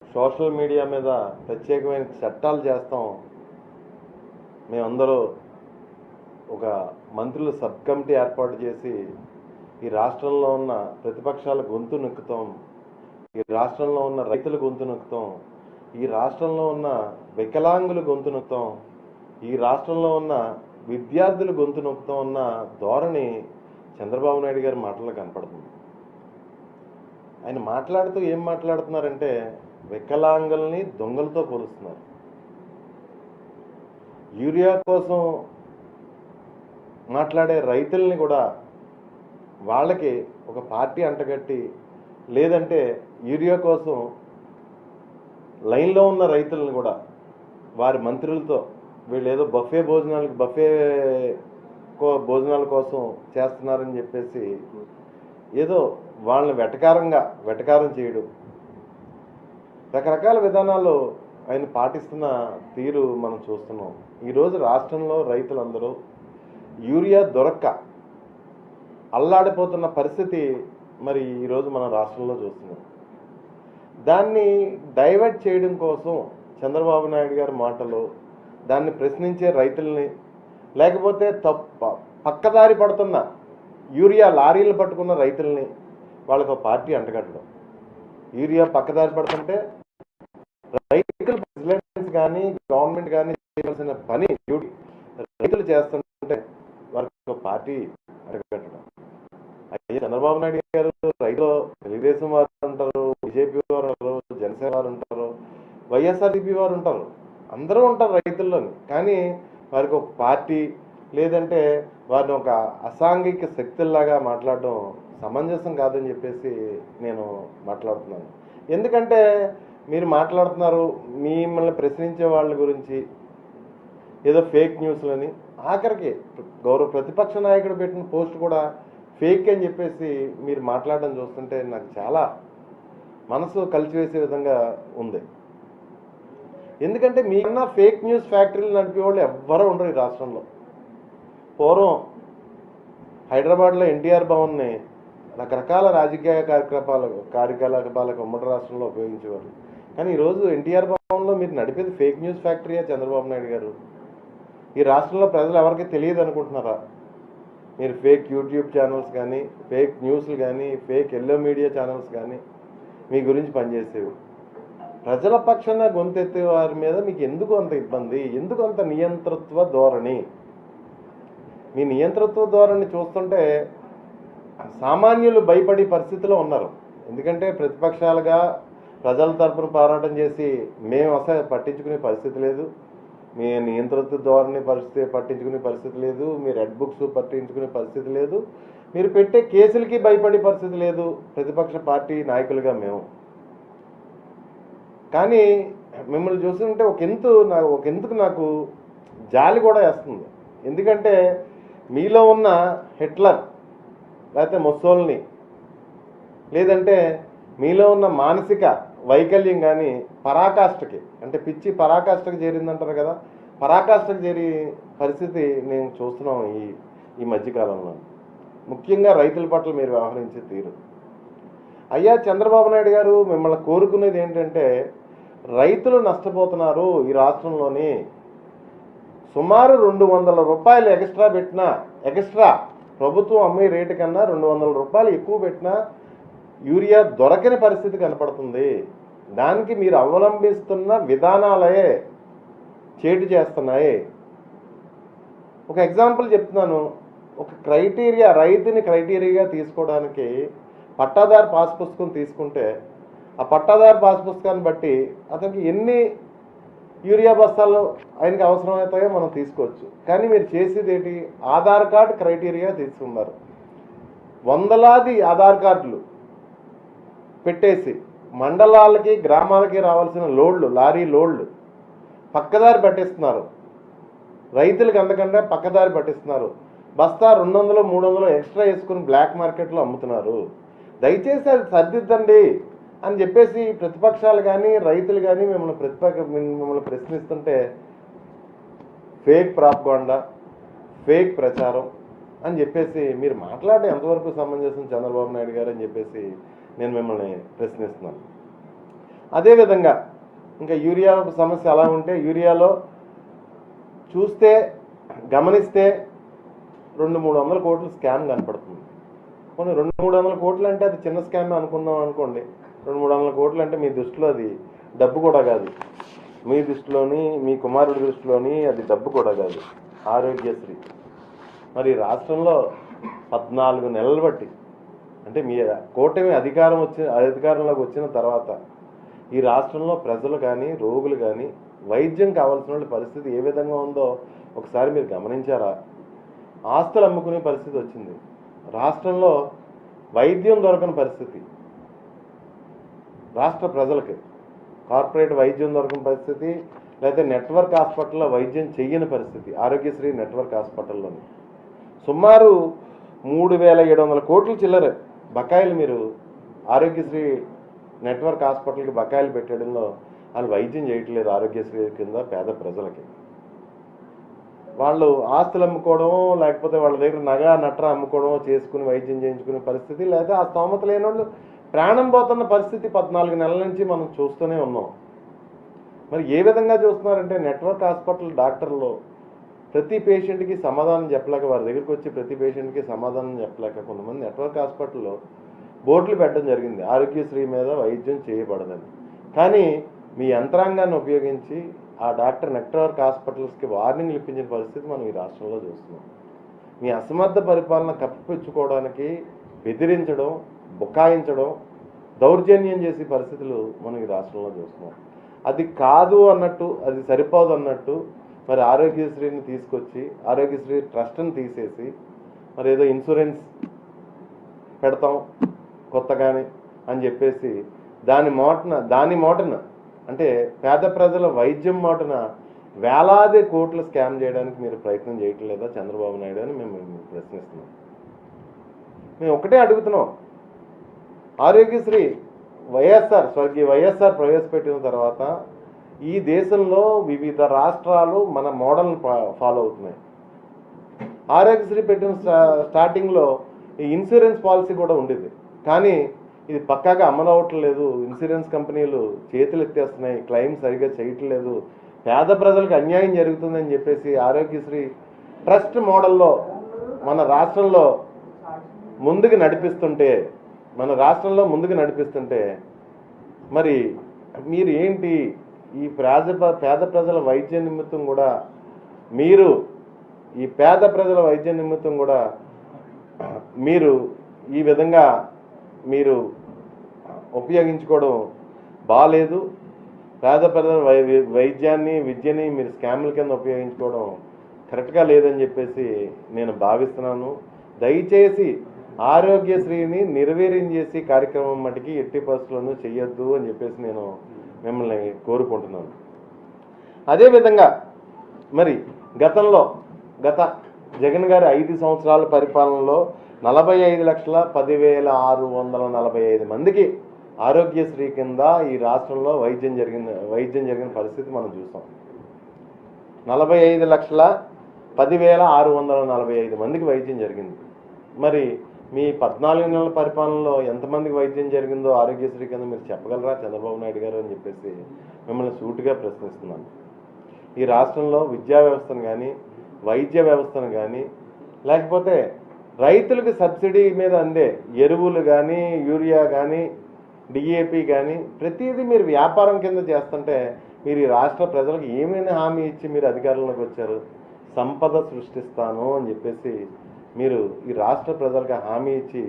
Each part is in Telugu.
సోషల్ మీడియా మీద ప్రత్యేకమైన చట్టాలు చేస్తాం. మేమందరూ ఒక మంత్రుల సబ్ కమిటీ ఏర్పాటు చేసి ఈ రాష్ట్రంలో ఉన్న ప్రతిపక్షాల గొంతు నొక్కుతాం, ఈ రాష్ట్రంలో ఉన్న రైతుల గొంతు నొక్కుతాం, ఈ రాష్ట్రంలో ఉన్న వికలాంగుల గొంతు నొక్కుతాం, ఈ రాష్ట్రంలో ఉన్న విద్యార్థుల గొంతు నొక్కుతాం అన్న ధోరణి చంద్రబాబు నాయుడు గారి మాటల్లో కనపడుతుంది. ఆయన మాట్లాడుతూ ఏం మాట్లాడుతున్నారంటే వికలాంగుల్ని దొంగలతో పోలుస్తున్నారు. యూరియా కోసం మాట్లాడే రైతుల్ని కూడా వాళ్ళకి ఒక పార్టీ అంటగట్టి, లేదంటే యూరియా కోసం లైన్లో ఉన్న రైతులను కూడా వారి మంత్రులతో వీళ్ళు ఏదో బఫే భోజనాల కోసం చేస్తున్నారని చెప్పేసి ఏదో వాళ్ళని వెటకారం చేయడం, రకరకాల విధానాలు ఆయన పాటిస్తున్న తీరు మనం చూస్తున్నాం. ఈరోజు రాష్ట్రంలో రైతులందరూ యూరియా దొరక్క అల్లాడిపోతున్న పరిస్థితి మరి ఈరోజు మన రాష్ట్రంలో చూస్తున్నాం. దాన్ని డైవర్ట్ చేయడం కోసం చంద్రబాబు నాయుడు గారి మాటలు, దాన్ని ప్రశ్నించే రైతుల్ని, లేకపోతే పక్కదారి పడుతున్న యూరియా లారీలు పట్టుకున్న రైతుల్ని వాళ్ళకు పార్టీ అంటగట్టడం. యూరియా పక్కదారి పడుతుంటే రైతులు ప్రెసిడెంట్స్ కానీ గవర్నమెంట్ కానీ చేయాల్సిన పని డ్యూటీ రైతులు చేస్తుంటే వారికి పార్టీ అంటగట్టడం. అయ్యే చంద్రబాబు నాయుడు గారు రైతులు తెలుగుదేశం వారు ఉంటారు, బీజేపీ వారు ఉంటారు, జనసేన వారు ఉంటారు, వైఎస్ఆర్సీపీ వారు ఉంటారు, అందరూ ఉంటారు రైతుల్లోని. కానీ వారికి ఒక పార్టీ లేదంటే వారిని ఒక అసాంఘిక శక్తుల్లాగా మాట్లాడడం సమంజసం కాదని చెప్పేసి నేను మాట్లాడుతున్నాను. ఎందుకంటే మీరు మాట్లాడుతున్నారు మిమ్మల్ని ప్రశ్నించే వాళ్ళ గురించి ఏదో ఫేక్ న్యూస్లని, ఆఖరికి గౌరవ ప్రతిపక్ష నాయకుడు పెట్టిన పోస్ట్ కూడా ఫేక్ అని చెప్పేసి మీరు మాట్లాడడం చూస్తుంటే నాకు చాలా మనసు కలిసివేసే విధంగా ఉంది. ఎందుకంటే మీకన్నా ఫేక్ న్యూస్ ఫ్యాక్టరీలు నడిపే వాళ్ళు ఎవ్వరూ ఉండరు ఈ రాష్ట్రంలో. పూర్వం హైదరాబాద్లో ఎన్టీఆర్ భవన్ని రకరకాల రాజకీయ కార్యకలాపాలకు ఉమ్మడి రాష్ట్రంలో ఉపయోగించేవారు. కానీ ఈరోజు ఎన్టీఆర్ భవన్లో మీరు నడిపేది ఫేక్ న్యూస్ ఫ్యాక్టరీయా చంద్రబాబు నాయుడు గారు? ఈ రాష్ట్రంలో ప్రజలు ఎవరికి తెలియదు అనుకుంటున్నారా? మీరు ఫేక్ యూట్యూబ్ ఛానల్స్ కానీ, ఫేక్ న్యూస్లు కానీ, ఫేక్ ఎల్లో మీడియా ఛానల్స్ కానీ మీ గురించి పనిచేసేవి. ప్రజల పక్షాన గొంతెత్తే వారి మీద మీకు ఎందుకు అంత ఇబ్బంది? ఎందుకు అంత నియంతృత్వ ధోరణి? మీ నియంతృత్వ ధోరణి చూస్తుంటే సామాన్యులు భయపడే పరిస్థితిలో ఉన్నారు. ఎందుకంటే ప్రతిపక్షాలుగా ప్రజల తరపున పోరాటం చేసి మేము అసలు పట్టించుకునే పరిస్థితి లేదు, మీ నియంతృత్వ ధోరణి పట్టించుకునే పరిస్థితి లేదు, మీ రెడ్ బుక్స్ పట్టించుకునే పరిస్థితి లేదు, మీరు పెట్టే కేసులకి భయపడే పరిస్థితి లేదు ప్రతిపక్ష పార్టీ నాయకులుగా మేము. కానీ మిమ్మల్ని చూస్తుంటే ఒకందుకు నాకు జాలి కూడా వేస్తుంది. ఎందుకంటే మీలో ఉన్న హిట్లర్ లేకపోతే ముస్సోల్ని, లేదంటే మీలో ఉన్న మానసిక వైకల్యం కానీ పరాకాష్ఠకి, అంటే పిచ్చి పరాకాష్ఠకి చేరిందంటారు కదా, పరాకాష్ఠకి చేరి పరిస్థితి నేను చూస్తున్నాం ఈ మధ్యకాలంలో. ముఖ్యంగా రైతుల పట్ల మీరు వ్యవహరించే తీరు. అయ్యా చంద్రబాబు నాయుడు గారు, మిమ్మల్ని కోరుకునేది ఏంటంటే రైతులు నష్టపోతున్నారు. ఈ రాష్ట్రంలోని సుమారు 200 రూపాయలు ఎక్స్ట్రా ప్రభుత్వం అమ్మే రేటు కన్నా 200 రూపాయలు ఎక్కువ పెట్టినా యూరియా దొరకని పరిస్థితి కనపడుతుంది. దానికి మీరు అవలంబిస్తున్న విధానాలే చేటు చేస్తున్నాయి. ఒక ఎగ్జాంపుల్ చెప్తున్నాను. ఒక రైతుని క్రైటీరియాగా తీసుకోవడానికి పట్టాదారు పాస్ పుస్తకం తీసుకుంటే ఆ పట్టాదారు పాస్ పుస్తకాన్ని బట్టి అతనికి ఎన్ని యూరియా బస్తాలు ఆయనకి అవసరమవుతాయో మనం తీసుకోవచ్చు. కానీ మీరు చేసేది ఏంటి? ఆధార్ కార్డు క్రైటీరియా తీసుకున్నారు. వందలాది ఆధార్ కార్డులు పెట్టేసి మండలాలకి గ్రామాలకి రావాల్సిన లారీ లోడ్లు పక్కదారి పట్టిస్తున్నారు. రైతులకు అందకుండా పక్కదారి పట్టిస్తున్నారు. బస్తా 200, 300 ఎక్స్ట్రా వేసుకుని బ్లాక్ మార్కెట్లో అమ్ముతున్నారు. దయచేసి అది సర్దిద్దండి అని చెప్పేసి ప్రతిపక్షాలు కానీ రైతులు కానీ మిమ్మల్ని ప్రశ్నిస్తుంటే ఫేక్ ప్రాపగాండా, ఫేక్ ప్రచారం అని చెప్పేసి మీరు మాట్లాడే ఎంతవరకు సమంజసం చంద్రబాబు నాయుడు గారు అని చెప్పేసి నేను మిమ్మల్ని ప్రశ్నిస్తున్నాను. అదేవిధంగా ఇంకా యూరియా సమస్య అలా ఉంటే యూరియాలో చూస్తే గమనిస్తే 200-300 కోట్లు స్కామ్ కనపడుతుంది. కొన్ని 200-300 కోట్లు అంటే అది చిన్న స్కామ్ అనుకుందాం అనుకోండి. 200-300 కోట్లు అంటే మీ దృష్టిలో అది డబ్బు కూడా కాదు, మీ దృష్టిలోని మీ కుమారుడి దృష్టిలోని అది డబ్బు కూడా కాదు. ఆరోగ్యశ్రీ మరి రాష్ట్రంలో 14 నెలలు బట్టి అంటే మీ కూటమి అధికారంలోకి వచ్చిన తర్వాత ఈ రాష్ట్రంలో ప్రజలు కానీ రోగులు కానీ వైద్యం కావాల్సిన వాళ్ళ పరిస్థితి ఏ విధంగా ఉందో ఒకసారి మీరు గమనించారా? ఆస్తులు అమ్ముకునే పరిస్థితి వచ్చింది. రాష్ట్రంలో వైద్యం దొరకని పరిస్థితి, రాష్ట్ర ప్రజలకి కార్పొరేట్ వైద్యం దొరకని పరిస్థితి, లేకపోతే నెట్వర్క్ హాస్పిటల్లో వైద్యం చెయ్యని పరిస్థితి. ఆరోగ్యశ్రీ నెట్వర్క్ హాస్పిటల్లోని సుమారు 3700 కోట్లు చిల్లర బకాయిలు మీరు ఆరోగ్యశ్రీ నెట్వర్క్ హాస్పిటల్కి బకాయిలు పెట్టడంలో వాళ్ళు వైద్యం చేయట్లేదు. ఆరోగ్యశ్రీ కింద పేద ప్రజలకి వాళ్ళు ఆస్తులు అమ్ముకోవడం, లేకపోతే వాళ్ళ దగ్గర నగ నట్ర అమ్ముకోవడం చేసుకుని వైద్యం చేయించుకునే పరిస్థితి, లేదా ఆ స్తోమత లేని వాళ్ళు ప్రాణం పోతున్న పరిస్థితి 14 నెలల నుంచి మనం చూస్తూనే ఉన్నాం. మరి ఏ విధంగా చూస్తున్నారంటే నెట్వర్క్ హాస్పిటల్ డాక్టర్లు ప్రతి పేషెంట్కి సమాధానం చెప్పలేక, వారి దగ్గరికి వచ్చి ప్రతి పేషెంట్కి సమాధానం చెప్పలేక కొంతమంది నెట్వర్క్ హాస్పిటల్లో బోర్డులు పెట్టడం జరిగింది, ఆరోగ్యశ్రీ మీద వైద్యం చేయబడదని. కానీ మీ యంత్రాంగాన్ని ఉపయోగించి ఆ డాక్టర్ నెట్వర్క్ హాస్పిటల్స్కి వార్నింగ్లు ఇప్పించిన పరిస్థితి మనం ఈ రాష్ట్రంలో చూస్తున్నాం. మీ అసమర్థ పరిపాలన కప్పిపుచ్చుకోవడానికి బెదిరించడం, బుకాయించడం, దౌర్జన్యం చేసే పరిస్థితులు మనం ఈ రాష్ట్రంలో చూస్తున్నాం. అది కాదు అన్నట్టు, అది సరిపోదు అన్నట్టు మరి ఆరోగ్యశ్రీని తీసుకొచ్చి ఆరోగ్యశ్రీ ట్రస్ట్ని తీసేసి మరి ఏదో ఇన్సూరెన్స్ పెడతాం కొత్తగానే అని చెప్పేసి దాని మోటన అంటే పేద ప్రజల వైద్యం మాటన వేలాది కోట్లు స్కామ్ చేయడానికి మీరు ప్రయత్నం చేయట్లేదా చంద్రబాబు నాయుడు అని మేము ప్రశ్నిస్తున్నాం. మేము ఒకటే అడుగుతున్నాం, ఆరోగ్యశ్రీ స్వర్గీయ వైఎస్ఆర్ ప్రవేశపెట్టిన తర్వాత ఈ దేశంలో వివిధ రాష్ట్రాలు మన మోడల్ని ఫాలో అవుతున్నాయి. ఆరోగ్యశ్రీ పెట్టిన స్టార్టింగ్లో ఈ ఇన్సూరెన్స్ పాలసీ కూడా ఉండేది, కానీ ఇది పక్కాగా అమలు అవ్వట్లేదు. ఇన్సూరెన్స్ కంపెనీలు చేతులు ఎత్తేస్తున్నాయి, క్లెయిమ్ సరిగ్గా చేయట్లేదు, పేద ప్రజలకు అన్యాయం జరుగుతుందని చెప్పేసి ఆరోగ్యశ్రీ ట్రస్ట్ మోడల్లో మన రాష్ట్రంలో ముందుకు నడిపిస్తుంటే మరి మీరు ఏంటి ఈ పేద ప్రజల వైద్య నిమిత్తం కూడా మీరు ఈ విధంగా మీరు ఉపయోగించుకోవడం బాలేదు. పేద ప్రజల విద్యని మీరు స్కామ్ల కింద ఉపయోగించుకోవడం కరెక్ట్గా లేదని చెప్పేసి నేను భావిస్తున్నాను. దయచేసి ఆరోగ్యశ్రీని నిర్వీర్యం చేసి కార్యక్రమం మటుకి ఎట్టి పరిస్థితులను చెయ్యొద్దు అని చెప్పేసి నేను మిమ్మల్ని కోరుకుంటున్నాను. అదేవిధంగా మరి గత జగన్ గారి 5 సంవత్సరాల పరిపాలనలో 45,10,645 మందికి ఆరోగ్యశ్రీ కింద ఈ రాష్ట్రంలో వైద్యం జరిగిన పరిస్థితి మనం చూసాం. 45,10,645 మందికి వైద్యం జరిగింది. మరి మీ 14 నెలల పరిపాలనలో ఎంతమందికి వైద్యం జరిగిందో ఆరోగ్యశ్రీ కింద మీరు చెప్పగలరా చంద్రబాబు నాయుడు గారు అని చెప్పేసి మిమ్మల్ని సూటిగా ప్రశ్నిస్తున్నాను. ఈ రాష్ట్రంలో విద్యా వ్యవస్థను కానీ, వైద్య వ్యవస్థను కానీ, లేకపోతే రైతులకు సబ్సిడీ మీద అందే ఎరువులు కానీ, యూరియా కానీ, డిఏపి కానీ ప్రతిదీ మీరు వ్యాపారం కింద చేస్తుంటే మీరు ఈ రాష్ట్ర ప్రజలకు ఏమైనా హామీ ఇచ్చి మీరు అధికారంలోకి వచ్చారు? సంపద సృష్టిస్తాను అని చెప్పేసి మీరు ఈ రాష్ట్ర ప్రజలకు హామీ ఇచ్చి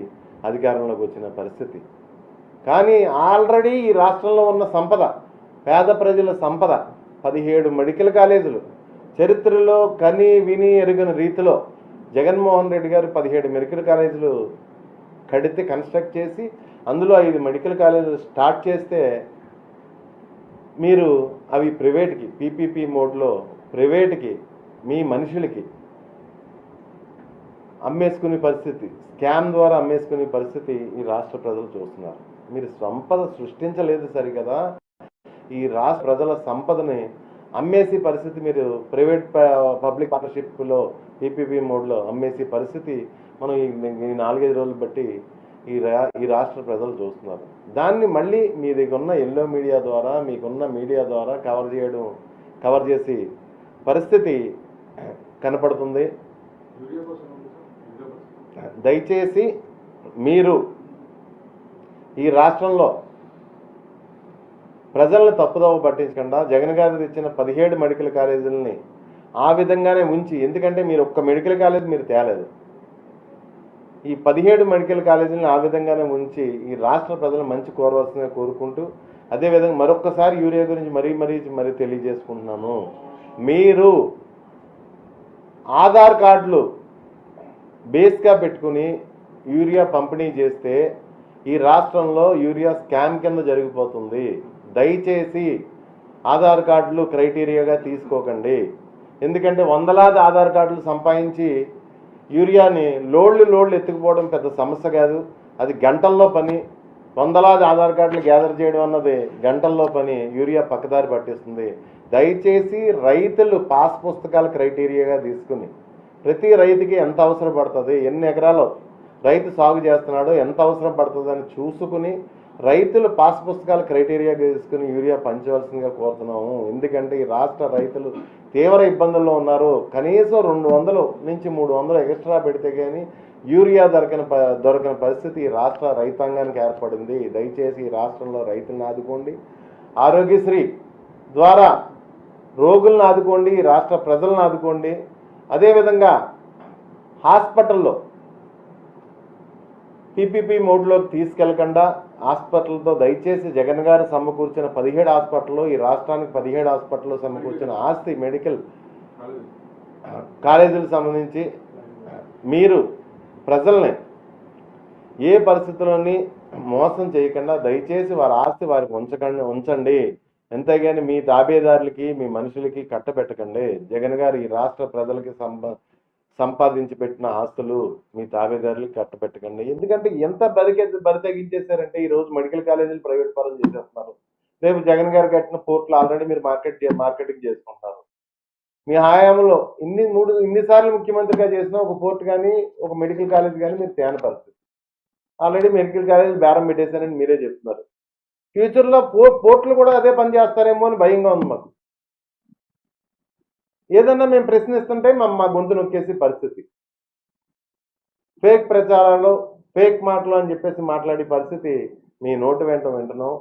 అధికారంలోకి వచ్చిన పరిస్థితి. కానీ ఆల్రెడీ ఈ రాష్ట్రంలో ఉన్న సంపద, పేద ప్రజల సంపద 17 మెడికల్ కాలేజీలు చరిత్రలో కని విని ఎరుగని రీతిలో జగన్మోహన్ రెడ్డి గారు 17 మెడికల్ కాలేజీలు కడితే కన్స్ట్రక్ట్ చేసి అందులో 5 మెడికల్ కాలేజీలు స్టార్ట్ చేస్తే మీరు అవి ప్రైవేట్కి పీపీపీ మోడ్లో ప్రైవేట్కి మీ మనుషులకి అమ్మేసుకునే పరిస్థితి, స్కామ్ ద్వారా అమ్మేసుకునే పరిస్థితి ఈ రాష్ట్ర ప్రజలు చూస్తున్నారు. మీరు సంపద సృష్టించలేదు సరికదా, ఈ రాష్ట్ర ప్రజల సంపదని అమ్మేసి పరిస్థితి మీరు ప్రైవేట్ పబ్లిక్ పార్ట్నర్షిప్లో పీపీపీ మోడ్లో అమ్మేసి పరిస్థితి మనం ఈ 4-5 రోజులు బట్టి ఈ రాష్ట్ర ప్రజలు చూస్తున్నారు. దాన్ని మళ్ళీ మీ దగ్గర ఉన్న ఎల్లో మీడియా ద్వారా, మీకున్న మీడియా ద్వారా కవర్ చేసి పరిస్థితి కనపడుతుంది. దయచేసి మీరు ఈ రాష్ట్రంలో ప్రజల్ని తప్పుదోవ పట్టించకుండా జగన్ గారు తెచ్చిన 17 మెడికల్ కాలేజీలని ఆ విధంగానే ఉంచి, ఎందుకంటే మీరు ఒక్క మెడికల్ కాలేజ్ మీరు తేలేదు, ఈ 17 మెడికల్ కాలేజీలను ఆ విధంగానే ఉంచి ఈ రాష్ట్ర ప్రజలు మంచి కోరవలసిందిగా కోరుకుంటూ, అదేవిధంగా మరొక్కసారి యూరియా గురించి మరీ తెలియజేసుకుంటున్నాను. మీరు ఆధార్ కార్డులు బేస్గా పెట్టుకుని యూరియా పంపిణీ చేస్తే ఈ రాష్ట్రంలో యూరియా స్కామ్ కింద జరిగిపోతుంది. దయచేసి ఆధార్ కార్డులు క్రైటీరియాగా తీసుకోకండి. ఎందుకంటే వందలాది ఆధార్ కార్డులు సంపాదించి యూరియాని లోడ్లు ఎత్తుకుపోవడం పెద్ద సమస్య కాదు, అది గంటల్లో పని. వందలాది ఆధార్ కార్డులు గ్యాదర్ చేయడం అన్నది గంటల్లో పని, యూరియా పక్కదారి పట్టిస్తుంది. దయచేసి రైతులు పాస్ పుస్తకాల క్రైటీరియాగా తీసుకుని ప్రతి రైతుకి ఎంత అవసరం పడుతుంది, ఎన్ని ఎకరాలు రైతు సాగు చేస్తున్నాడో ఎంత అవసరం పడుతుందని చూసుకుని రైతులు పాస్ పుస్తకాల క్రైటీరియాగా తీసుకుని యూరియా పంచవలసిందిగా కోరుతున్నాము. ఎందుకంటే ఈ రాష్ట్ర రైతులు తీవ్ర ఇబ్బందుల్లో ఉన్నారు. కనీసం 200 నుంచి 300 ఎక్స్ట్రా పెడితే కానీ యూరియా దొరకని పరిస్థితి ఈ రాష్ట్ర రైతాంగానికి ఏర్పడింది. దయచేసి ఈ రాష్ట్రంలో రైతులను ఆదుకోండి, ఆరోగ్యశ్రీ ద్వారా రోగులను ఆదుకోండి, ఈ రాష్ట్ర ప్రజలను ఆదుకోండి. అదేవిధంగా హాస్పిటల్లో పీపీపీ మోడ్లోకి తీసుకెళ్లకుండా హాస్పిటల్తో దయచేసి జగన్ గారు సమకూర్చిన 17 హాస్పిటల్లో, ఈ రాష్ట్రానికి 17 హాస్పిటల్లో సమకూర్చిన ఆస్తి మెడికల్ కాలేజీలకు సంబంధించి మీరు ప్రజల్ని ఏ పరిస్థితుల్లోని మోసం చేయకుండా దయచేసి వారి ఆస్తి వారికి ఉంచండి. ఎంతగాని మీ తాబేదారులకి, మీ మనుషులకి కట్టబెట్టకండి. జగన్ గారు ఈ రాష్ట్ర ప్రజలకి సంపాదించి పెట్టిన ఆస్తులు మీ తాబేదారులకి కట్టబెట్టకండి. ఎందుకంటే ఎంత బరి తగ్గించేశారంటే ఈరోజు మెడికల్ కాలేజీలు ప్రైవేట్ పరం చేసేస్తున్నారు. రేపు జగన్ గారు కట్టిన పోర్టులు ఆల్రెడీ మీరు మార్కెటింగ్ చేసుకుంటారు. మీ హయాంలో ఇన్నిసార్లు ముఖ్యమంత్రిగా చేసిన ఒక పోర్టు కానీ ఒక మెడికల్ కాలేజ్ కానీ మీరు తేని పరిస్థితి. ఆల్రెడీ మెడికల్ కాలేజ్ బేరం పెట్టేశారని మీరే చెప్తున్నారు. ఫ్యూచర్లో పోర్టులు కూడా అదే పని చేస్తారేమో అని భయంగా ఉంది మాకు. ఏదన్నా మేము ప్రశ్నిస్తుంటే మా గొంతు నొక్కేసి పరిస్థితి, ఫేక్ ప్రచారాలు, ఫేక్ మాటలు అని చెప్పేసి మాట్లాడే పరిస్థితి మీ నోటు వెంట వింటున్నాం.